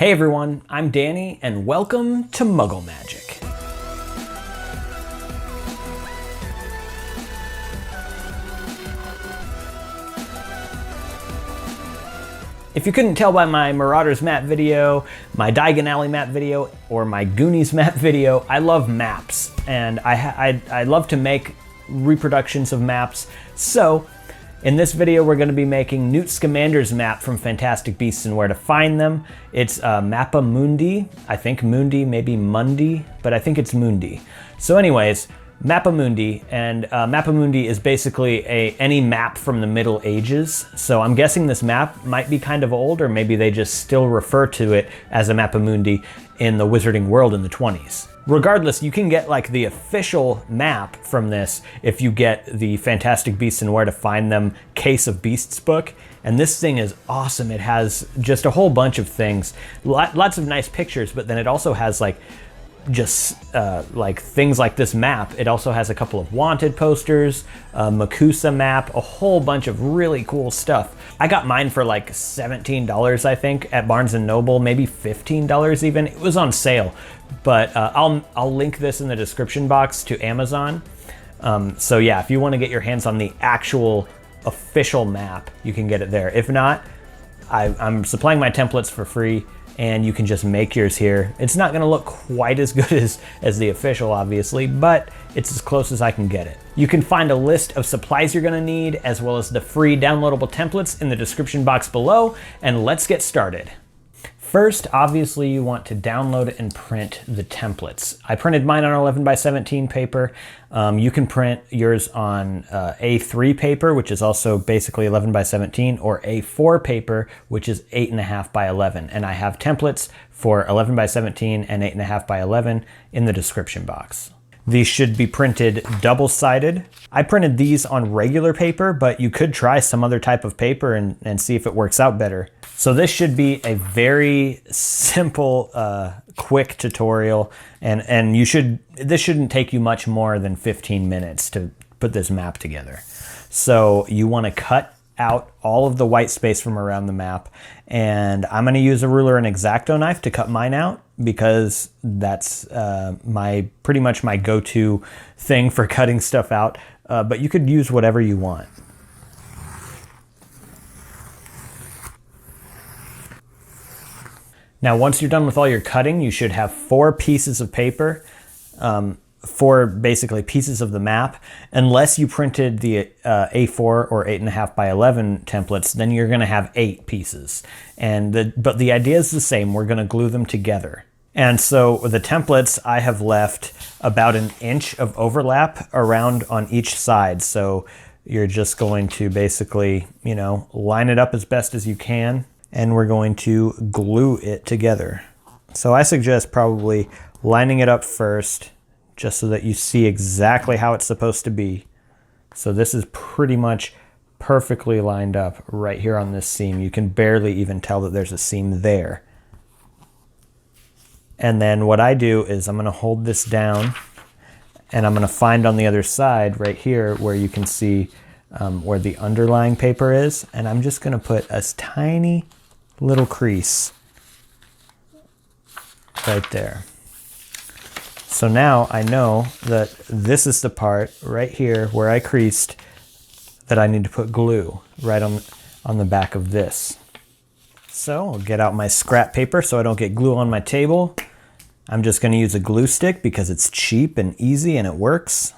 Hey everyone, I'm Danny and welcome to Muggle Magic. If you couldn't tell by my Marauders map video, my Diagon Alley map video, or my Goonies map video, I love maps, and I love to make reproductions of maps. So, in this video we're going to be making Newt Scamander's map from Fantastic Beasts and Where to Find Them. It's Mappa Mundi, I think Mundi, maybe Mundi, but I think it's Mundi. So anyways, Mappa Mundi, and Mappa Mundi is basically any map from the Middle Ages. So I'm guessing this map might be kind of old, or maybe they just still refer to it as a Mappa Mundi in the wizarding world in the 20s. Regardless, you can get like the official map from this if you get the Fantastic Beasts and Where to Find Them Case of Beasts book. And this thing is awesome. It has just a whole bunch of things, lots of nice pictures, but then it also has like things like this map. It also has a couple of wanted posters, a Makusa map, a whole bunch of really cool stuff. I got mine for like $17, I think, at Barnes & Noble, maybe $15 even. It was on sale, but I'll link this in the description box to Amazon. So yeah, if you want to get your hands on the actual official map, you can get it there. If not, I'm supplying my templates for free, and you can just make yours here. It's not gonna look quite as good as the official, obviously, but it's as close as I can get it. You can find a list of supplies you're gonna need, as well as the free downloadable templates in the description box below, and let's get started. First, obviously, you want to download and print the templates. I printed mine on 11x17 paper. You can print yours on A3 paper, which is also basically 11x17, or A4 paper, which is 8.5x11. And I have templates for 11x17 and 8.5x11 in the description box. These should be printed double-sided. I printed these on regular paper, but you could try some other type of paper and see if it works out better. So this should be a very simple, quick tutorial, and this shouldn't take you much more than 15 minutes to put this map together. So you want to cut out all of the white space from around the map, and I'm going to use a ruler and X-Acto knife to cut mine out, because that's pretty much my go-to thing for cutting stuff out, but you could use whatever you want. Now, once you're done with all your cutting, you should have 4 pieces of paper, 4 basically pieces of the map. Unless you printed the A4 or 8.5x11 templates, then you're gonna have 8 pieces. But the idea is the same. We're gonna glue them together. And so the templates, I have left about 1 inch of overlap around on each side. So you're just going to basically, line it up as best as you can, and we're going to glue it together. So I suggest probably lining it up first, just so that you see exactly how it's supposed to be. So this is pretty much perfectly lined up right here on this seam. You can barely even tell that there's a seam there. And then what I do is I'm gonna hold this down, and I'm gonna find on the other side right here where you can see where the underlying paper is, and I'm just gonna put a tiny little crease right there. So now I know that this is the part right here where I creased that I need to put glue right on the back of this. So I'll get out my scrap paper so I don't get glue on my table. I'm just going to use a glue stick because it's cheap and easy and it works.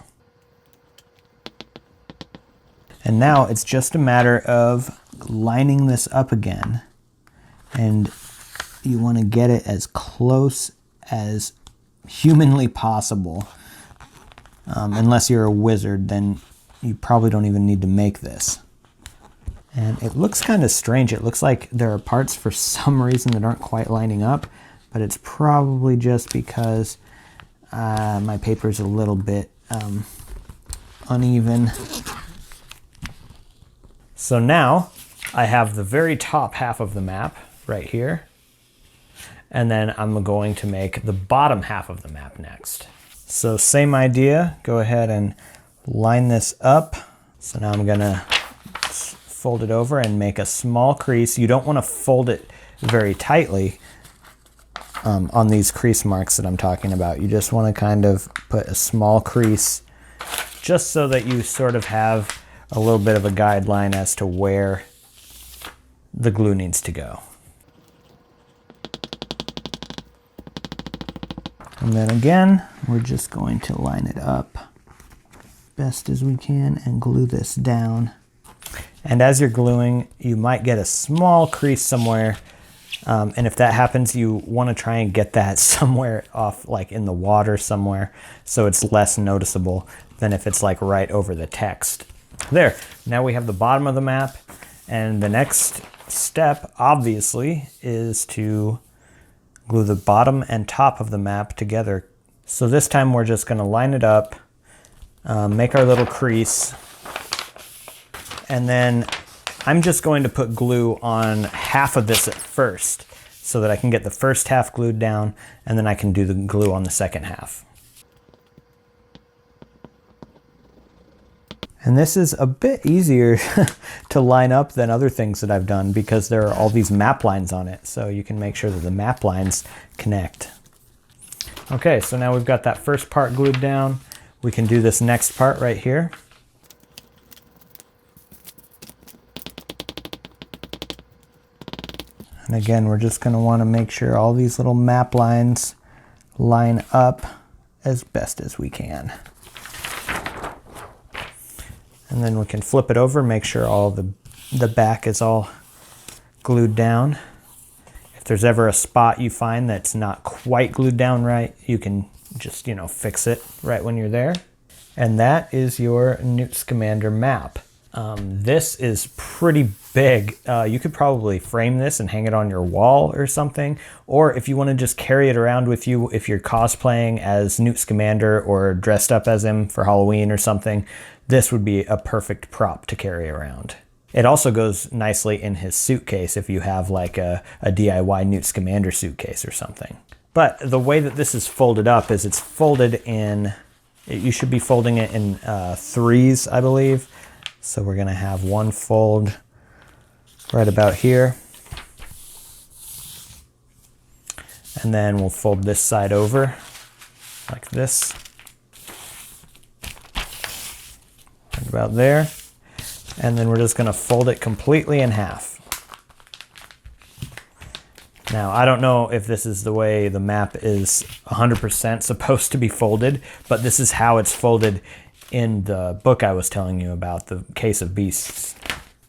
And now it's just a matter of lining this up again. And you want to get it as close as humanly possible. Unless you're a wizard, then you probably don't even need to make this. And it looks kind of strange. It looks like there are parts for some reason that aren't quite lining up, but it's probably just because my paper is a little bit uneven. So now I have the very top half of the map right here, and then I'm going to make the bottom half of the map next. So same idea, go ahead and line this up. So now I'm gonna fold it over and make a small crease. You don't want to fold it very tightly on these crease marks that I'm talking about. You just want to kind of put a small crease just so that you sort of have a little bit of a guideline as to where the glue needs to go. And then again, we're just going to line it up best as we can and glue this down. And as you're gluing, you might get a small crease somewhere. And if that happens, you want to try and get that somewhere off, like in the water somewhere, so it's less noticeable than if it's like right over the text. There, now we have the bottom of the map, and the next step, obviously, is to glue the bottom and top of the map together. So this time we're just going to line it up, make our little crease, and then I'm just going to put glue on half of this at first so that I can get the first half glued down, and then I can do the glue on the second half. And this is a bit easier to line up than other things that I've done because there are all these map lines on it, so you can make sure that the map lines connect. Okay, so now we've got that first part glued down. We can do this next part right here. And again, we're just going to want to make sure all these little map lines line up as best as we can. And then we can flip it over, make sure all the back is all glued down. If there's ever a spot you find that's not quite glued down right, you can just, you know, fix it right when you're there. And that is your Newt Scamander map. This is pretty big. You could probably frame this and hang it on your wall or something. Or if you want to just carry it around with you, if you're cosplaying as Newt Scamander or dressed up as him for Halloween or something, this would be a perfect prop to carry around. It also goes nicely in his suitcase if you have like a DIY Newt Scamander suitcase or something. But the way that this is folded up is it's folded in, you should be folding it in threes, I believe. So we're going to have one fold right about here. And then we'll fold this side over like this. Right about there. And then we're just going to fold it completely in half. Now, I don't know if this is the way the map is 100% supposed to be folded, but this is how it's folded in the book I was telling you about, The Case of Beasts.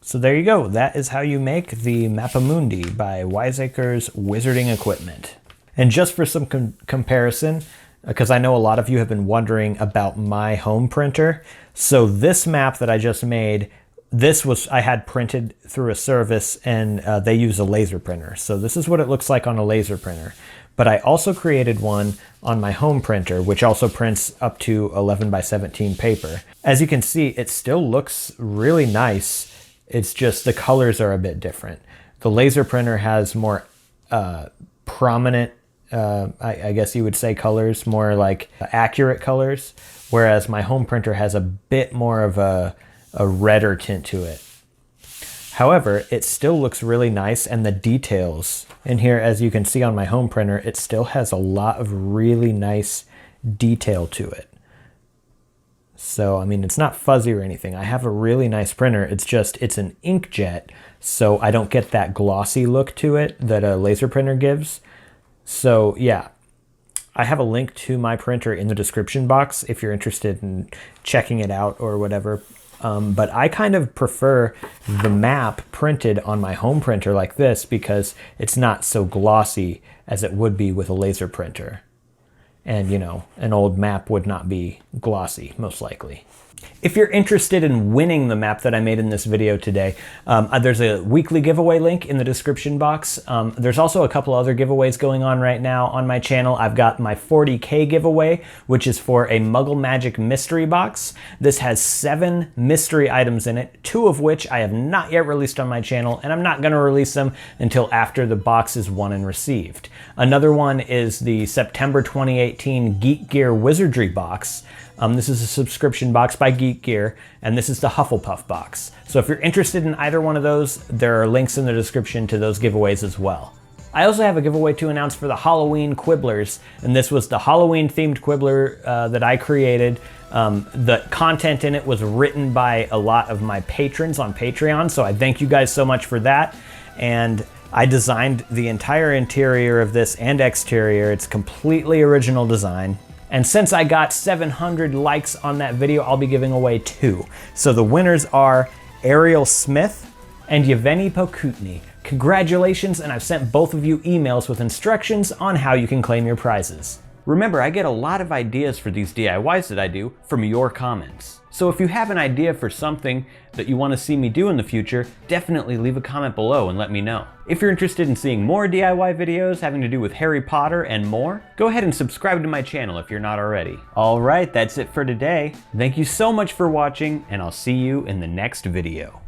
So there you go. That is how you make the Mappa Mundi by Wiseacre's Wizarding Equipment. And just for some comparison, because I know a lot of you have been wondering about my home printer. So this map that I just made, I had printed through a service, and they use a laser printer. So this is what it looks like on a laser printer. But I also created one on my home printer, which also prints up to 11 by 17 paper. As you can see, it still looks really nice. It's just the colors are a bit different. The laser printer has more prominent, I guess you would say, colors, more like accurate colors, whereas my home printer has a bit more of a redder tint to it. However, it still looks really nice, and the details in here, as you can see on my home printer, it still has a lot of really nice detail to it. So, I mean, it's not fuzzy or anything. I have a really nice printer. It's just, it's an inkjet, so I don't get that glossy look to it that a laser printer gives. So, yeah. I have a link to my printer in the description box if you're interested in checking it out or whatever. But I kind of prefer the map printed on my home printer like this because it's not so glossy as it would be with a laser printer. And, you know, an old map would not be glossy, most likely. If you're interested in winning the map that I made in this video today, there's a weekly giveaway link in the description box. There's also a couple other giveaways going on right now on my channel. I've got my 40K giveaway, which is for a Muggle Magic mystery box. This has 7 mystery items in it, 2 of which I have not yet released on my channel, and I'm not going to release them until after the box is won and received. Another one is the September 2018 Geek Gear Wizardry box. This is a subscription box by Geek Gear, and this is the Hufflepuff box. So if you're interested in either one of those, there are links in the description to those giveaways as well. I also have a giveaway to announce for the Halloween Quibblers, and this was the Halloween themed Quibbler that I created. The content in it was written by a lot of my patrons on Patreon, so I thank you guys so much for that. And I designed the entire interior of this and exterior. It's completely original design. And since I got 700 likes on that video, I'll be giving away 2. So the winners are Ariel Smith and Yevgeny Pokutny. Congratulations, and I've sent both of you emails with instructions on how you can claim your prizes. Remember, I get a lot of ideas for these DIYs that I do from your comments. So if you have an idea for something that you want to see me do in the future, definitely leave a comment below and let me know. If you're interested in seeing more DIY videos having to do with Harry Potter and more, go ahead and subscribe to my channel if you're not already. All right, that's it for today. Thank you so much for watching, and I'll see you in the next video.